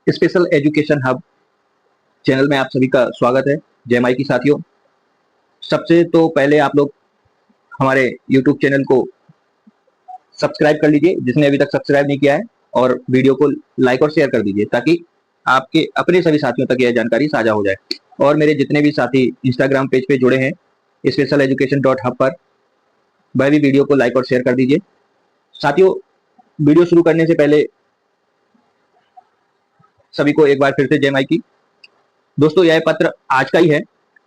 Special education hub channel में आप सभी का स्वागत है। जय माई की साथियों, सबसे तो पहले आप लोग हमारे YouTube चैनल को सब्सक्राइब कर लीजिए जिसने अभी तक सब्सक्राइब नहीं किया है, और वीडियो को लाइक और शेयर कर दीजिए ताकि आपके अपने सभी साथियों तक यह जानकारी साझा हो जाए। और मेरे जितने भी साथी इंस्टाग्राम पेज पे जुड़े हैं स्पेशल एजुकेशन डॉट हब पर, वह भी वीडियो को लाइक और शेयर कर दीजिए। साथियों, वीडियो शुरू करने से पहले सभी को एक बार फिर से जय माई की। दोस्तों, यह पत्र आज का ही है,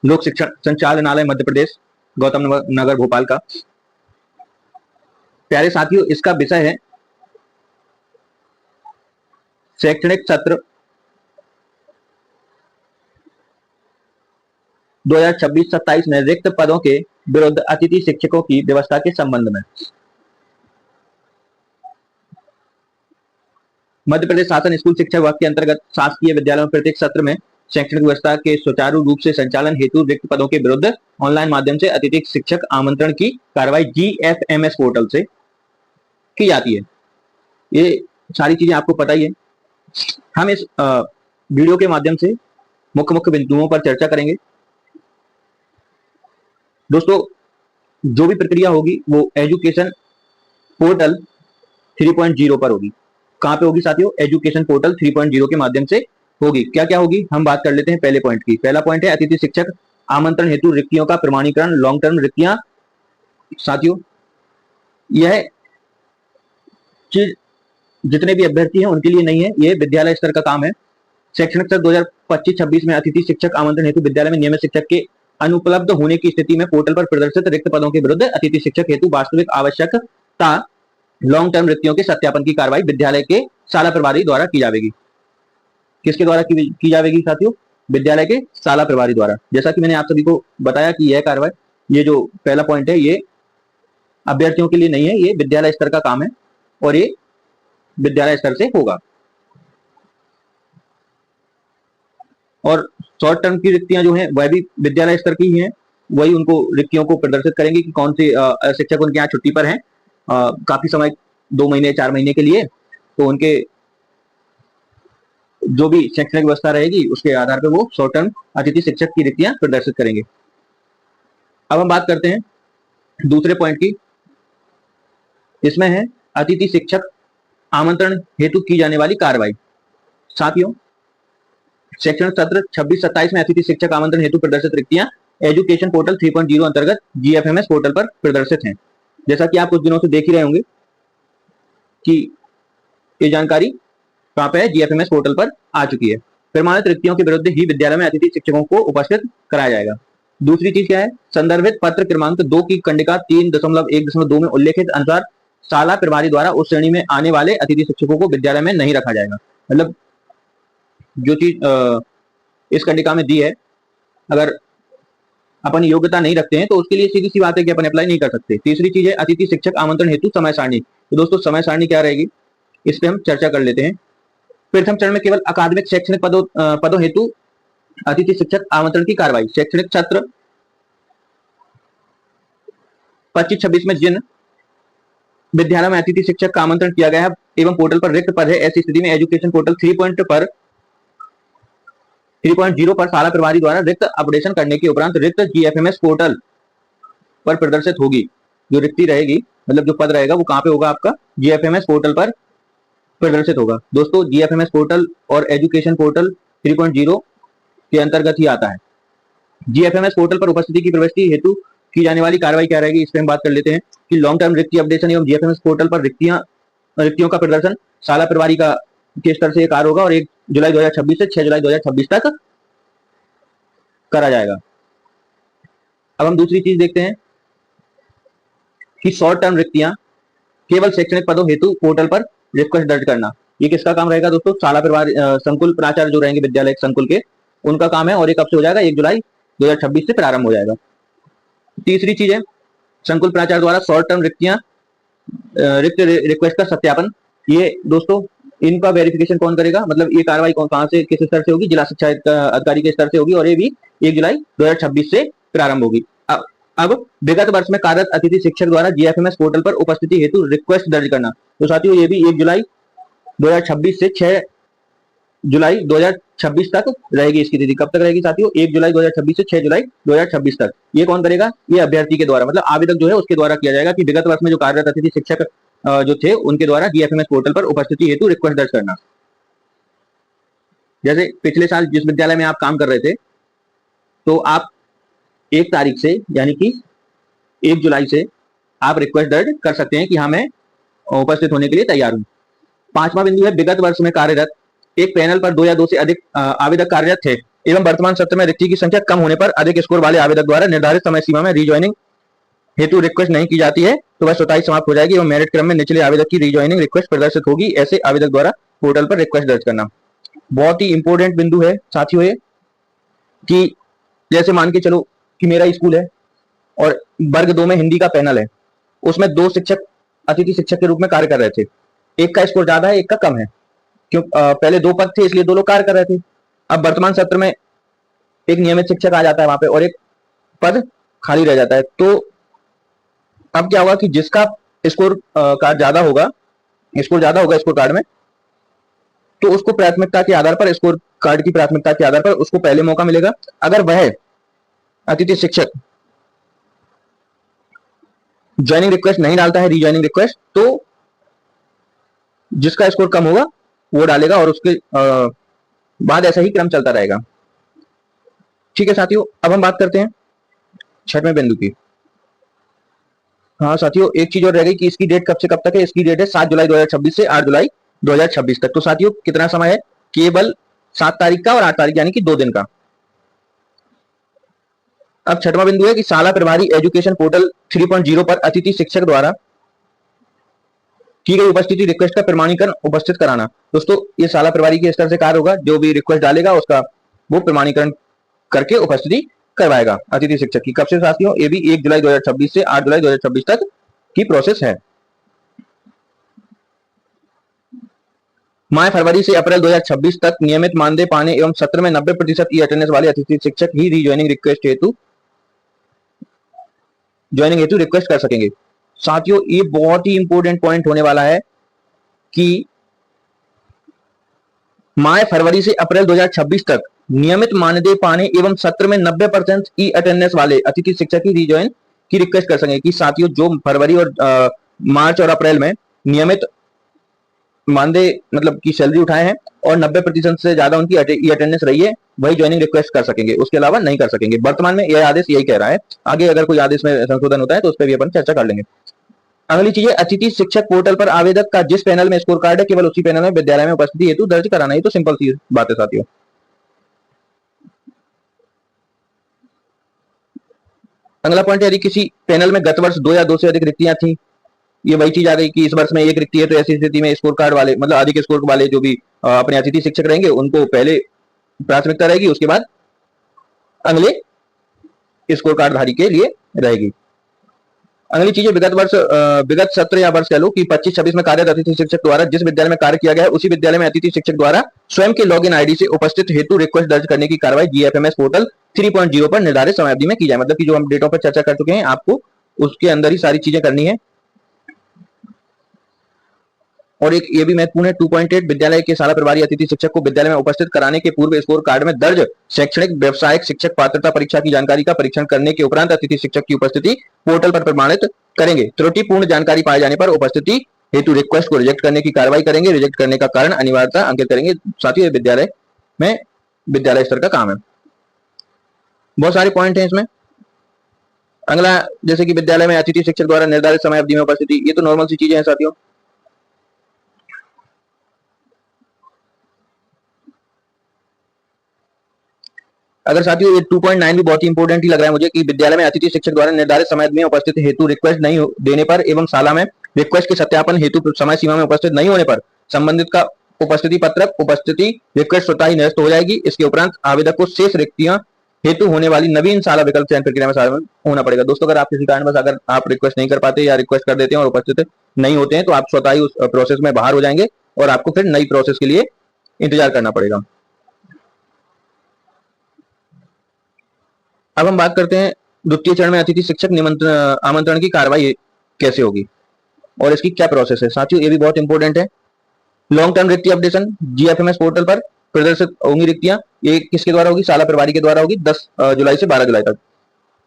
लोक शिक्षण संचालनालय मध्य प्रदेश गौतम नगर भोपाल का। प्यारे साथियों, इसका विषय है शैक्षणिक सत्र 2026-27 में रिक्त पदों के विरुद्ध अतिथि शिक्षकों की व्यवस्था के संबंध में। मध्य प्रदेश शासन स्कूल शिक्षा विभाग के अंतर्गत शासकीय विद्यालयों में प्रत्येक सत्र में शैक्षणिक व्यवस्था के सुचारू रूप से संचालन हेतु रिक्त पदों के विरुद्ध ऑनलाइन माध्यम से अतिथि शिक्षक आमंत्रण की कार्रवाई GFMS पोर्टल से की जाती है। ये सारी चीजें आपको पता ही है। हम इस वीडियो के माध्यम से मुख्य मुख्य बिंदुओं पर चर्चा करेंगे। दोस्तों, जो भी प्रक्रिया होगी वो एजुकेशन पोर्टल 3.0 पर होगी। कहां पे होगी साथियों? एजुकेशन पोर्टल 3.0 के माध्यम से होगी। क्या क्या होगी हम बात कर लेते हैं पहले पॉइंट की। पहला पॉइंट है अतिथि शिक्षक आमंत्रण हेतु रिक्तियों का प्रमाणीकरण, लॉन्ग टर्म रिक्तियां। साथियों, यह चीज जितने भी अभ्यर्थी हैं उनके लिए नहीं है, यह विद्यालय स्तर का काम है। शैक्षणिक सत्र 2025-26 में अतिथि शिक्षक आमंत्रण हेतु विद्यालय में नियमित शिक्षक के अनुपलब्ध होने की स्थिति में पोर्टल पर प्रदर्शित रिक्त पदों के विरुद्ध अतिथि शिक्षक हेतु वास्तविक आवश्यकता लॉन्ग टर्म रिक्तियों के सत्यापन की कार्रवाई विद्यालय के शाला प्रभारी द्वारा की जाएगी। किसके द्वारा की जाएगी साथियों? विद्यालय के शाला प्रभारी द्वारा। जैसा कि मैंने आप सभी को बताया कि यह कार्रवाई, ये जो पहला पॉइंट है, ये अभ्यर्थियों के लिए नहीं है, ये विद्यालय स्तर का काम है और ये विद्यालय स्तर से होगा। और शॉर्ट टर्म की रिक्तियां जो हैं वह भी विद्यालय स्तर की ही हैं, वही उनको रिक्तियों को प्रदर्शित करेंगे कि कौन से शिक्षक उनके यहाँ छुट्टी पर हैं काफी समय, 2 महीने 4 महीने के लिए, तो उनके जो भी शैक्षणिक व्यवस्था रहेगी उसके आधार पर वो शॉर्ट टर्म अतिथि शिक्षक की रिक्तियां प्रदर्शित करेंगे। अब हम बात करते हैं दूसरे पॉइंट की। इसमें है अतिथि शिक्षक आमंत्रण हेतु की जाने वाली कार्रवाई। साथियों, शैक्षणिक सत्र 26-27 में अतिथि शिक्षक आमंत्रण हेतु प्रदर्शित रिक्तियां एजुकेशन पोर्टल 3.0 अंतर्गत GFMS पोर्टल पर प्रदर्शित हैं। जैसा कि आप कुछ दिनों से देख ही रहे होंगे कि ये जानकारी कहां पे है, GFMS पोर्टल पर आ चुकी है। प्रमाणित रिक्तियों के विरुद्ध ही विद्यालय में अतिथि शिक्षकों को उपस्थित कराया जाएगा। दूसरी चीज क्या है? संदर्भित पत्र क्रमांक 2 की कंडिका 3.1.2 में उल्लेखित अनुसार शाला प्रभारी द्वारा उस श्रेणी में आने वाले अतिथि शिक्षकों को विद्यालय में नहीं रखा जाएगा। मतलब जो चीज इस कंडिका में दी है, अगर अपन योग्यता नहीं रखते हैं तो उसके लिए सीधी सी बात है कि अपन अप्लाई नहीं कर सकते। तीसरी चीज है अतिथि शिक्षक आमंत्रण हेतु समय सारणी। तो दोस्तों, समय सारणी क्या रहेगी इस पे हम चर्चा कर लेते हैं। प्रथम चरण में केवल अकादमिक शैक्षणिक पदों हेतु अतिथि शिक्षक आमंत्रण की कार्रवाई। शैक्षणिक सत्र 25-26 में जिन विद्यालयों में अतिथि शिक्षक का आमंत्रण किया गया है एवं पोर्टल पर रिक्त पद है, ऐसी स्थिति में एजुकेशन पोर्टल 3.0 पर शाला प्रभारी द्वारा रिक्त अपडेशन करने के उपरांत रिक्त GFMS पोर्टल पर प्रदर्शित होगी। जो रिक्ति रहेगी, मतलब जो पद रहेगा, वो कहां पे होगा? आपका GFMS पोर्टल पर प्रदर्शित होगा। दोस्तों, GFMS पोर्टल और एजुकेशन पोर्टल 3.0 के अंतर्गत ही आता है। GFMS पोर्टल पर उपस्थिति की प्रविष्टि हेतु की जाने वाली कार्रवाई क्या रहेगी, इस पर हम बात कर लेते हैं कि लॉन्ग टर्म रिक्ति अपडेशन एवं GFMS पोर्टल पर रिक्तियों का प्रदर्शन शाला प्रभारी का के स्तर से कार्य होगा और 1 जुलाई 2026 से 6 जुलाई 2026 तक करा जाएगा। अब हम दूसरी चीज देखते हैं कि शॉर्ट टर्म रिक्तियां केवल शैक्षणिक पदों हेतु पोर्टल पर रिक्वेस्ट दर्ज करना। ये किसका काम रहेगा दोस्तों? शाला प्रभारी, संकुल प्राचार्य जो रहेंगे विद्यालय संकुल के, उनका काम है और ये कब से हो जाएगा? 1 जुलाई 2026 से प्रारंभ हो जाएगा। तीसरी चीज है संकुल प्राचार्य द्वारा शॉर्ट टर्म रिक्तियां रिक्त रिक्वेस्ट का सत्यापन। ये दोस्तों, इनका वेरिफिकेशन कौन करेगा? मतलब ये कार्रवाई कहां से, किस स्तर से होगी? जिला शिक्षा अधिकारी के स्तर से होगी और ये भी 1 जुलाई 2026 से प्रारंभ होगी। अब विगत वर्ष में कार्यरत अतिथि शिक्षक द्वारा GFMS पोर्टल पर उपस्थिति हेतु रिक्वेस्ट दर्ज करना। तो साथियों, ये भी 1 जुलाई 2026 से 6 जुलाई 2026 तक रहेगी इसकी तिथि। कब तक रहेगी साथियों? 1 जुलाई 2026 से 6 जुलाई 2026 तक। ये कौन करेगा? ये अभ्यर्थी के द्वारा, मतलब आवेदक जो है उसके द्वारा किया जाएगा कि विगत वर्ष में जो कार्यरत अतिथि शिक्षक जो थे उनके द्वारा जीएफएमएस पोर्टल पर उपस्थिति हेतु रिक्वेस्ट दर्ज करना। जैसे पिछले साल जिस विद्यालय में आप काम कर रहे थे, तो आप 1 तारीख से यानी कि 1 जुलाई से आप रिक्वेस्ट दर्ज कर सकते हैं कि हाँ मैं उपस्थित होने के लिए तैयार हूं। 5वां बिंदु है, विगत वर्ष में कार्यरत एक पैनल पर 2 या 2 से अधिक आवेदक कार्यरत थे एवं वर्तमान सत्र में रिक्ति की संख्या कम होने पर अधिक स्कोर वाले आवेदक द्वारा निर्धारित समय सीमा में रीज्वाइनिंग हेतु रिक्वेस्ट नहीं की जाती है तो वह स्वतः ही समाप्त हो जाएगी एवं मेरिट क्रम में निचले आवेदक की रीज्वाइनिंग रिक्वेस्ट प्रदर्शित होगी। ऐसे आवेदक द्वारा पोर्टल पर रिक्वेस्ट दर्ज करना बहुत ही इंपॉर्टेंट बिंदु है साथियों ये, कि जैसे मान के चलो कि मेरा स्कूल है और वर्ग 2 में हिंदी का पैनल है, उसमें 2 शिक्षक अतिथि शिक्षक के रूप में कार्य कर रहे थे। एक का स्कोर ज्यादा है, एक का कम है, क्यों पहले 2 पद थे इसलिए 2 लोग कार्य कर रहे थे। अब वर्तमान सत्र में एक नियमित शिक्षक आ जाता है वहां पे और एक पद खाली रह जाता है, तो अब क्या होगा कि जिसका स्कोर कार्ड ज्यादा होगा, स्कोर ज्यादा होगा स्कोर कार्ड में, तो उसको प्राथमिकता के आधार पर, स्कोर कार्ड की प्राथमिकता के आधार पर उसको पहले मौका मिलेगा। अगर वह अतिथि शिक्षक ज्वाइनिंग रिक्वेस्ट नहीं डालता है, रीज्वाइनिंग रिक्वेस्ट, तो जिसका स्कोर कम होगा वो डालेगा और उसके बाद ऐसा ही क्रम चलता रहेगा। ठीक है साथियों, अब हम बात करते हैं 6वें बिंदु की। हाँ साथियों, एक चीज और रह गई कि इसकी डेट कब से कब तक है। इसकी डेट है 7 जुलाई 2026 से 8 जुलाई 2026 तक। तो साथियों कितना समय है? केवल 7 तारीख का और 8 तारीख यानी कि 2 दिन का। अब 6वां बिंदु है कि शाला प्रभारी एजुकेशन पोर्टल 3.0 पर अतिथि शिक्षक द्वारा की गई उपस्थिति रिक्वेस्ट का प्रमाणीकरण उपस्थित कराना। दोस्तों ये शाला प्रभारी के स्तर से कार्य होगा, जो भी रिक्वेस्ट डालेगा उसका वो प्रमाणीकरण करके उपस्थिति करवाएगा अतिथि शिक्षक की। कब से साथियों? ये भी 1 जुलाई 2026 से 8 जुलाई 2026 तक की प्रोसेस है। माह फरवरी से अप्रैल 2026 तक नियमित मानदेय पाने एवं सत्र में 90% ई अटेंडेंस वाले अतिथि शिक्षक ही रीज्वाइनिंग रिक्वेस्ट हेतु ज्वाइनिंग हेतु रिक्वेस्ट कर सकेंगे। साथियों ये बहुत ही इंपॉर्टेंट पॉइंट होने वाला है कि माह फरवरी से अप्रैल 2026 तक नियमित मानदेय पाने एवं सत्र में 90% ई अटेंडेंस वाले अतिथि शिक्षक ही रीज्वाइन की रिक्वेस्ट कर सकेंगे। कि साथियों जो फरवरी और मार्च और अप्रैल में नियमित मानदेय मतलब की सैलरी उठाए हैं और 90% से ज्यादा उनकी ई अटेंडेंस रही है, वही ज्वाइनिंग रिक्वेस्ट कर सकेंगे, उसके अलावा नहीं कर सकेंगे। वर्तमान में यह आदेश यही कह रहा है। आगे अगर कोई आदेश में संशोधन होता है तो उस पर भी अपन चर्चा कर लेंगे। अगली चीज है अतिथि शिक्षक पोर्टल पर आवेदक का जिस पैनल में स्कोर कार्ड है केवल उसी पैनल में विद्यालय में उपस्थिति हेतु दर्ज कराना। ही तो सिंपल सी बात है साथियों। अगला पॉइंट है यदि किसी पैनल में गत वर्ष 2 या 2 से अधिक रिक्तियां थी, ये वही चीज आ गई कि इस वर्ष में 1 रिक्ति है, तो ऐसी स्थिति में स्कोर कार्ड वाले मतलब अधिक स्कोर वाले जो भी अपने अतिथि शिक्षक रहेंगे उनको पहले प्राथमिकता रहेगी, उसके बाद अगले स्कोर कार्ड धारी के लिए रहेगी। अगली चीज है विगत सत्र या वर्ष कह लो कि 25-26 में कार्यरत अतिथि शिक्षक द्वारा जिस विद्यालय में कार्य किया गया है उसी विद्यालय में अतिथि शिक्षक द्वारा स्वयं के लॉगिन आईडी से उपस्थित हेतु रिक्वेस्ट दर्ज करने की कार्रवाई जीएफएमएस पोर्टल 3.0 पर निर्धारित समय अवधि में की जाए। मतलब कि जो हम डेटों पर चर्चा कर चुके हैं, आपको उसके अंदर ही सारी चीजें करनी है। और एक ये भी महत्वपूर्ण है 2.8 विद्यालय के शाला प्रभारी अतिथि शिक्षक को विद्यालय में उपस्थित कराने के पूर्व स्कोर कार्ड में दर्ज शैक्षणिक व्यावसायिक शिक्षक पात्रता परीक्षा की जानकारी का परीक्षण करने के उपरांत अतिथि शिक्षक की उपस्थिति पोर्टल पर प्रमाणित करेंगे। त्रुटिपूर्ण जानकारी पाए जाने पर उपस्थिति हेतु रिक्वेस्ट को रिजेक्ट करने की कार्रवाई करेंगे। रिजेक्ट करने का कारण अनिवार्यता अंकित करेंगे। साथियों विद्यालय में विद्यालय स्तर का काम है। बहुत सारे पॉइंट है इसमें। अगला जैसे कि विद्यालय में अतिथि शिक्षक द्वारा निर्धारित समय अवधि में उपस्थिति, ये तो नॉर्मल सी चीजें हैं साथियों। अगर साथियों ये 2.9 भी बहुत ही इंपॉर्टेंट ही लग रहा है मुझे कि विद्यालय में अतिथि शिक्षक द्वारा निर्धारित समय में उपस्थित हेतु रिक्वेस्ट नहीं देने पर एवं शाला में रिक्वेस्ट के सत्यापन हेतु समय सीमा में उपस्थित नहीं होने पर संबंधित का उपस्थिति पत्रक उपस्थिति रिक्वेस्ट स्वतः ही निरस्त हो जाएगी। इसके उपरांत आवेदक को शेष रिक्तियां हेतु होने वाली नवीन शाला विकल्प चयन प्रक्रिया में शामिल होना पड़ेगा। दोस्तों अगर आप किसी कारणवश अगर आप रिक्वेस्ट नहीं कर पाते या रिक्वेस्ट कर देते हैं और उपस्थित नहीं होते हैं तो आप स्वतः ही उस प्रोसेस में बाहर हो जाएंगे और आपको फिर नई प्रोसेस के लिए इंतजार करना पड़ेगा। अब हम बात करते हैं द्वितीय चरण में अतिथि शिक्षक निमंत्रण आमंत्रण की कार्रवाई कैसे होगी और इसकी क्या प्रोसेस है। साथियों ये भी बहुत इंपॉर्टेंट है। लॉन्ग टर्म रिक्ति अपडेशन जीएफएमएस पोर्टल पर प्रदर्शित होंगी रिक्तियां, ये किसके द्वारा होगी? शाला प्रभारी के द्वारा होगी 10 जुलाई से 12 जुलाई तक।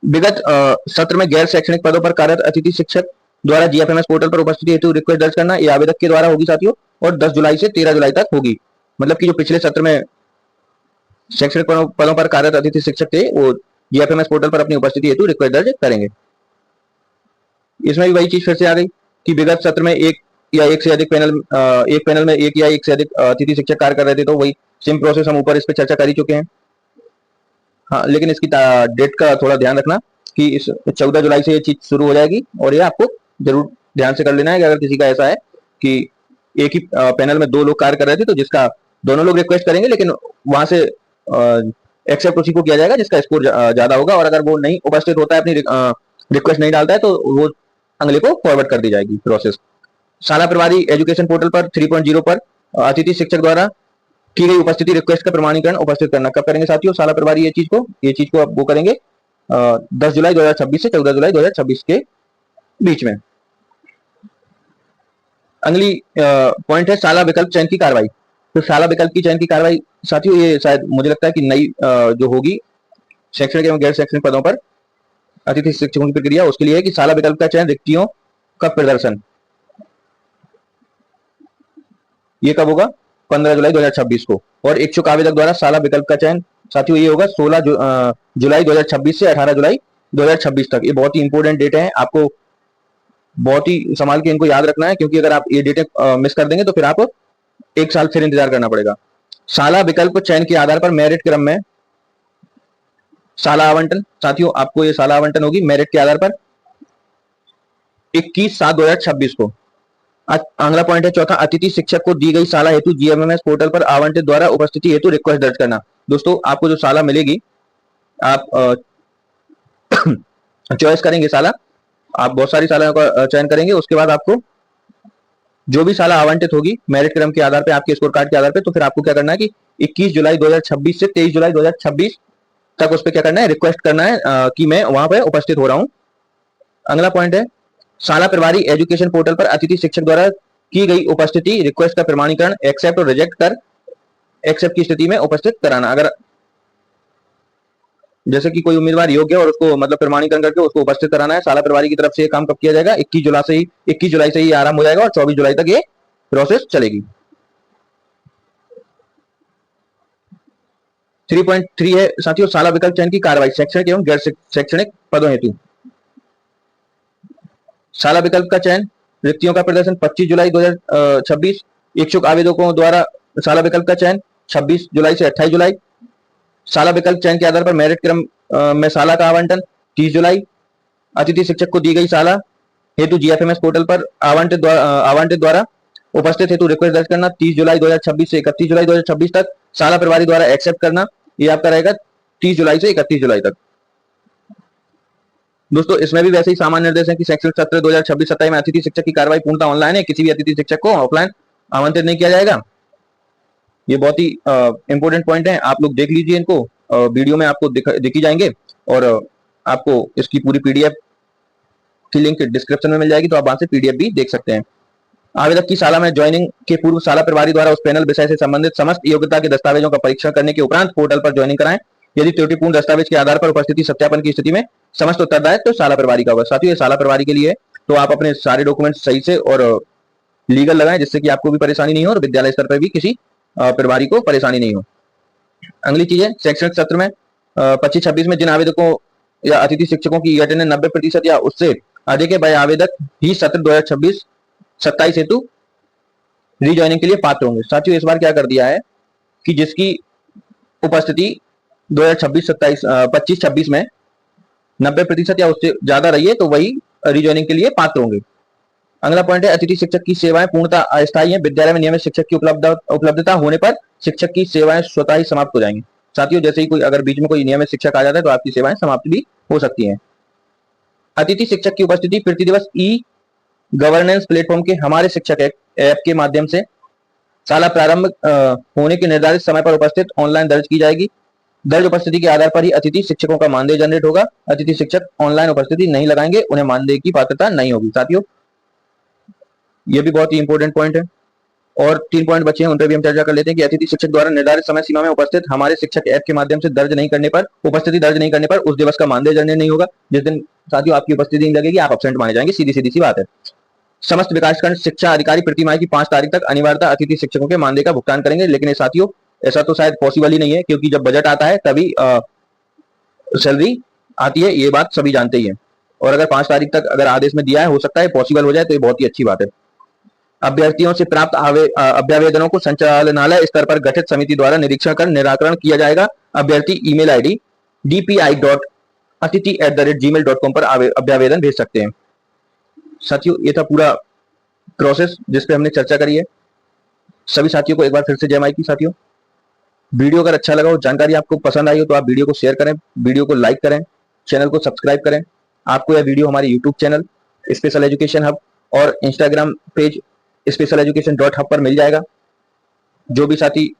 विगत सत्र में गैर शैक्षणिक पदों पर कार्यरत अतिथि शिक्षक द्वारा जीएफएमएस पोर्टल पर उपस्थिति हेतु रिक्वेस्ट दर्ज करना, ये आवेदक के द्वारा होगी साथियों, और 10 जुलाई से 13 जुलाई तक होगी। मतलब कि जो पिछले सत्र में शैक्षणिक पदों पर कार्यरत अतिथि शिक्षक थे वो जीएफएमएस पोर्टल पर अपनी उपस्थिति हेतु रिक्वेस्ट दर्ज करेंगे। इसमें भी वही चीज फिर से आ गई कि विगत सत्र में एक या एक से अधिक एक पैनल में एक या एक से अधिक अतिथि शिक्षक कार्य कर रहे थे, तो वही सेम प्रोसेस हम ऊपर इस पर चर्चा कर ही चुके हैं। हाँ, लेकिन इसकी डेट का थोड़ा ध्यान रखना कि इस 14 जुलाई से ये चीज शुरू हो जाएगी, और ये आपको जरूर ध्यान से कर लेना है कि अगर किसी का ऐसा है कि एक ही पैनल में 2 लोग कार्य कर रहे थे, तो जिसका दोनों लोग रिक्वेस्ट करेंगे, लेकिन वहां से एक्सेप्ट उसी को किया जाएगा जिसका स्कोर ज्यादा होगा, और अगर वो नहीं उपस्थित होता है, अपनी रिक्वेस्ट नहीं डालता है, तो वो अगले को फॉरवर्ड कर दी जाएगी प्रोसेस। शाला प्रभारी एजुकेशन पोर्टल पर 3.0 पर अतिथि शिक्षक द्वारा की गई उपस्थिति रिक्वेस्ट का प्रमाणीकरण उपस्थित करना कब करेंगे साथियों? शाला प्रभारी ये चीज को आप वो करेंगे 10 जुलाई 2026 से 14 जुलाई 2026 के बीच में। अगली पॉइंट है शाला विकल्प चयन की कार्रवाई। तो शाला विकल्प की चयन की कार्रवाई साथियों, ये शायद मुझे लगता है कि नई जो होगी शैक्षणिक एवं गैर शैक्षणिक पदों पर अतिथि शिक्षकों की प्रक्रिया, उसके लिए है कि शाला विकल्प का चयन रिक्तियों का प्रदर्शन ये कब होगा? 15 जुलाई 2026 को। और इच्छुक आवेदक द्वारा शाला विकल्प का चयन साथियों ये होगा 16 जुलाई 2026 से 18 जुलाई 2026 तक। ये बहुत ही इंपॉर्टेंट डेट है, आपको बहुत ही संभाल के इनको याद रखना है, क्योंकि अगर आप ये डेटें मिस कर देंगे तो फिर आप एक साल फिर इंतजार करना पड़ेगा। शाला विकल्प चयन के आधार पर मेरिट क्रम में शाला आवंटन साथियों, आपको ये शाला आवंटन होगी मेरिट के आधार पर 21/7/2026 को। अगला पॉइंट है चौथा, अतिथि शिक्षक को दी गई शाला हेतु जीएफएमएस पोर्टल पर आवंटित द्वारा उपस्थिति हेतु रिक्वेस्ट दर्ज करना। दोस्तों, आपको जो शाला मिलेगी, आप चॉइस करेंगे शाला, आप बहुत सारी शालाओं का चयन करेंगे, उसके बाद आपको जो भी शाला आवंटित होगी मेरिट क्रम के आधार पर, आपके स्कोर कार्ड के आधार पर, तो फिर आपको क्या करना है कि 21 जुलाई 2026 से 23 जुलाई 2026 तक उस पर क्या करना है? रिक्वेस्ट करना है कि मैं वहां पर उपस्थित हो रहा हूं। अगला पॉइंट है शाला प्रभारी एजुकेशन पोर्टल पर अतिथि शिक्षक द्वारा की गई उपस्थिति रिक्वेस्ट का प्रमाणीकरण एक्सेप्ट और रिजेक्ट कर एक्सेप्ट की स्थिति में उपस्थित कराना। अगर जैसे कि कोई उम्मीदवार योग्य और उसको मतलब प्रमाणीकरण करके उसको उपस्थित कराना है, शाला प्रभारी की तरफ से ये काम कब किया जाएगा? 21 जुलाई से ही आरंभ हो जाएगा और 24 जुलाई तक ये प्रोसेस चलेगी। 3.3 है साथियों शाला विकल्प चयन की कार्रवाई शैक्षणिक एवं गैर शैक्षणिक पदों हेतु। शाला विकल्प का चयन रिक्तियों का प्रदर्शन 25 जुलाई 2026। इच्छुक आवेदकों द्वारा शाला विकल्प का चयन 26 जुलाई से 28 जुलाई। शाला विकल्प चयन के आधार पर मेरिट क्रम में शाला का आवंटन 30 जुलाई। अतिथि शिक्षक को दी गई शाला हेतु जीएफएमएस पोर्टल पर आवंटित द्वारा उपस्थित हेतु रिक्वेस्ट दर्ज करना 30 जुलाई 2026 से 31 जुलाई 2026 तक। शाला प्रभारी द्वारा एक्सेप्ट करना ये आपका रहेगा 30 जुलाई से 31 जुलाई तक। दोस्तों, इसमें भी वैसे ही सामान्य निर्देश है कि शैक्षणिक सत्र 2026-27 में अतिथि शिक्षक की कार्रवाई पूर्णतः ऑनलाइन है, किसी भी अतिथि शिक्षक को ऑफलाइन आमंत्रित नहीं किया जाएगा। ये बहुत ही इंपॉर्टेंट पॉइंट है, आप लोग देख लीजिए इनको, वीडियो में आपको दिखी जाएंगे, और आपको इसकी पूरी पीडीएफ की लिंक डिस्क्रिप्शन में मिल जाएगी, तो आप वहां से पीडीएफ भी देख सकते हैं। आवेदक की शाला में ज्वाइनिंग के पूर्व शाला प्रभारी द्वारा उस पैनल विषय से संबंधित समस्त योग्यता के दस्तावेजों का परीक्षण करने के उपरांत पोर्टल पर ज्वाइनिंग कराएं। यदि त्रुटिपूर्ण दस्तावेज के आधार पर उपस्थिति सत्यापन की स्थिति में समस्त उत्तरदायित्व तो शाला प्रभारी का होगा। साथियों, ये शाला प्रभारी के लिए, तो आप अपने सारे डॉक्यूमेंट सही से और लीगल लगाएं, जिससे कि आपको भी परेशानी नहीं हो और विद्यालय स्तर पर भी किसी प्रभारी को परेशानी नहीं हो। अगली चीज है शैक्षणिक सत्र में 25-26 में जिन आवेदकों या अतिथि शिक्षकों की अटेंडेंस 90% या उससे अधिक है, वह आवेदक ही सत्र 2026-27 हेतु रीज्वाइनिंग के लिए पात्र होंगे। साथियों, इस बार क्या कर दिया है कि जिसकी उपस्थिति 2026-26 में 90% या उससे ज्यादा रही है, तो वही रीज्वाइनिंग के लिए पात्र होंगे। अगला पॉइंट है अतिथि शिक्षक की सेवाएं पूर्णतः अस्थायी हैं। विद्यालय में नियमित शिक्षक की उपलब्धता होने पर शिक्षक की सेवाएं स्वतः ही समाप्त हो जाएंगी। साथियों, जैसे ही कोई अगर बीच में कोई नियमित शिक्षक आ जाता है तो आपकी सेवाएं समाप्त भी हो सकती हैं। अतिथि शिक्षक की उपस्थिति प्रति दिवस ई गवर्नेंस प्लेटफॉर्म के हमारे शिक्षक ऐप के माध्यम से शाला प्रारंभ होने के निर्धारित समय पर उपस्थित ऑनलाइन दर्ज की जाएगी। दर्ज उपस्थिति के आधार पर ही अतिथि शिक्षकों का मानदेय जनरेट होगा। अतिथि शिक्षक ऑनलाइन उपस्थिति नहीं लगाएंगे, उन्हें मानदेय की पात्रता नहीं होगी। साथियों, यह भी बहुत ही इंपॉर्टेंट पॉइंट है। और 3 पॉइंट बचे हैं, उन पर भी हम चर्चा कर लेते हैं कि अतिथि शिक्षक द्वारा निर्धारित समय सीमा में उपस्थित हमारे शिक्षक ऐप के माध्यम से उपस्थिति दर्ज नहीं करने पर उस दिवस का मानदेय जन्य नहीं होगा। जिस दिन साथियों आपकी उपस्थिति नहीं लगेगी आप एब्सेंट माने जाएंगे, सीधी सी बात है। समस्त विकासखंड शिक्षा अधिकारी प्रतिमाह की 5 तारीख तक अनिवार्यतः अतिथि शिक्षकों के मानदेय का भुगतान करेंगे। लेकिन ये साथियों ऐसा तो शायद पॉसिबल ही नहीं है, क्योंकि जब बजट आता है तभी सैलरी आती है, ये बात सभी जानते ही हैं। और अगर 5 तारीख तक अगर आदेश में दिया है, हो सकता है पॉसिबल हो जाए, तो ये बहुत ही अच्छी बात है। अभ्यर्थियों से प्राप्त अभ्यावेदनों को संचालनालय स्तर पर गठित समिति द्वारा निरीक्षण कर निराकरण किया जाएगा। अभ्यर्थी ईमेल आईडी dpi.atithi@gmail.com पर अभ्यावेदन भेज सकते हैं। साथियों ये था पूरा प्रोसेस जिसपे हमने चर्चा करी है। सभी साथियों को एक बार फिर से जय माई की। साथियों वीडियो अगर अच्छा लगा हो, जानकारी आपको पसंद आई हो, तो आप वीडियो को शेयर करें, वीडियो को लाइक करें, चैनल को सब्सक्राइब करें। आपको यह वीडियो हमारे YouTube channel special education hub और Instagram page special education .hub पर मिल जाएगा। जो भी साथी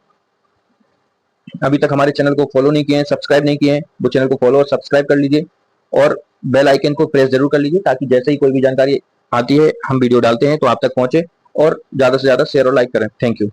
अभी तक हमारे चैनल को फॉलो नहीं किए हैं, सब्सक्राइब नहीं किए हैं, वो चैनल को फॉलो और सब्सक्राइब कर लीजिए और बेल आइकन को प्रेस जरूर कर लीजिए, ताकि जैसे ही कोई भी जानकारी आती है, हम वीडियो डालते हैं तो आप तक पहुंचे। और ज्यादा से ज्यादा शेयर और लाइक करें। Thank you.